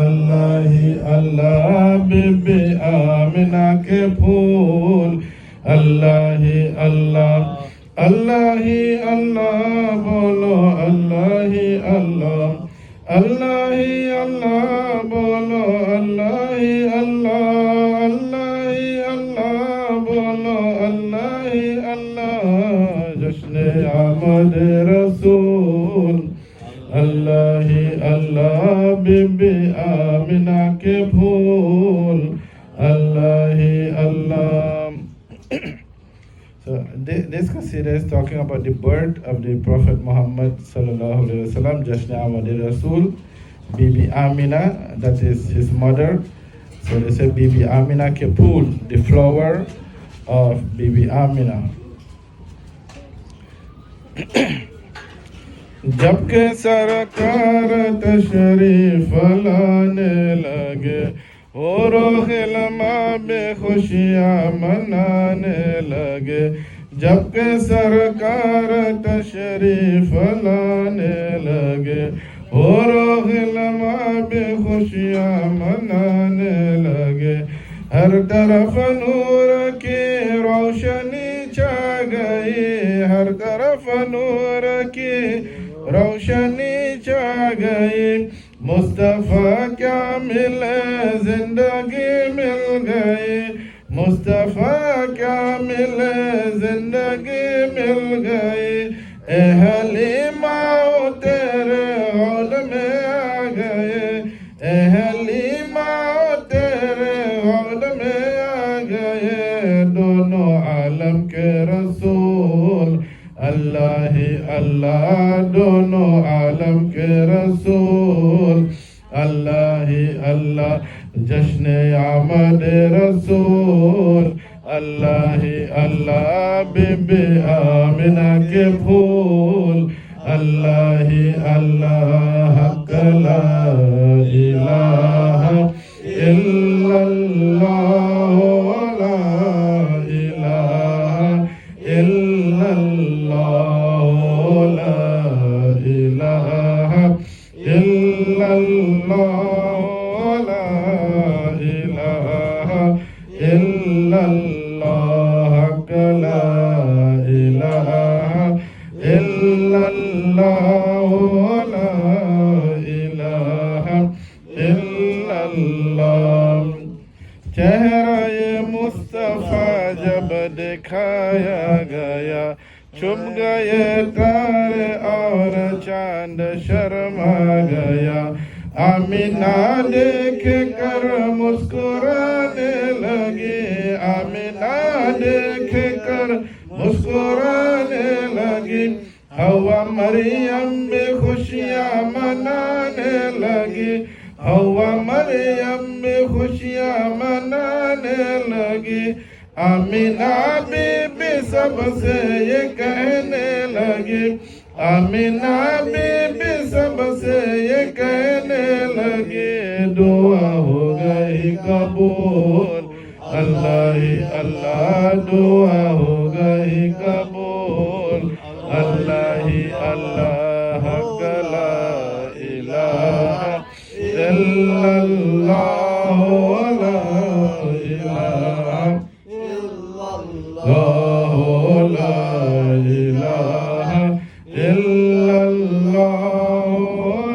अल्लाह अल्लाह बीबी आमिना के फूल अल्लाह अल्लाह अल्लाह अल्लाह बोलो अल्लाह अल्लाह अल्लाह अल्लाह बोलो अल्लाह अल्लाह अल्लाह अल्लाह बोलो अल्लाह अल्लाह जश्न आमद रसूल अल्लाह अल्लाह बीबी आमिना के फूल अल्लाह अल्लाह. So this qasida is talking about the birth of the Prophet Muhammad sallallahu alaihi wasallam, Jashn Ahmad Rasul, Bibi Amina, that is his mother. So they say Bibi Amina ke pool, the flower of Bibi Amina. जबकि सरकार तशरीफ लाने लगे और खिलमा बेखुशियाँ मनाने लगे जबकि सरकार तशरीफ लाने लगे और खिलमा बेखुशियाँ मनाने लगे हर तरफ नूर की रोशनी छा गई हर तरफ नूर की रोशनी छा गई मुस्तफ़ा क्या मिले जिंदगी मिल गई मुस्तफ़ा क्या मिले जिंदगी मिल गई ए हलीमा तेरे हौद में आ गए ए हलीमा तेरे हौद में आ गए दोनों आलम के रसूल अल्लाह अल्लाह दोनों आलम के रसूल अल्लाह अल्लाह जश्न आमद रसूल अल्लाह अल्लाह बीबी आमिना के फूल अल्लाह अल्लाह हक ला इलाहा इल्लल्लाह ला इलाहा इल्लल्लाह चेहरा ये मुस्तफा जब दिखाया गया छुप गए तारे और चांद शर्मा गया आमिना देख कर मुस्कुराने लगी आमिना देख कर मुस्कुराने लगी हवा मरियम में खुशियाँ मनाने लगी हवा मरियम में खुशियाँ मनाने लगी आमिना बीबी सबसे ये कहने लगी आमिना बीबी सबसे ये कहने लगी दुआ हो गई कबूल अल्लाह अल्लाह दुआ हो गई कबूल अल्लाह अल्लाह ला इलाहा इल्लल्लाह ला इलाहा ला इलाहा इल्लल्लाह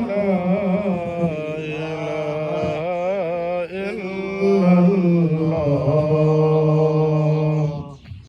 ला इलाहा इल्लल्लाह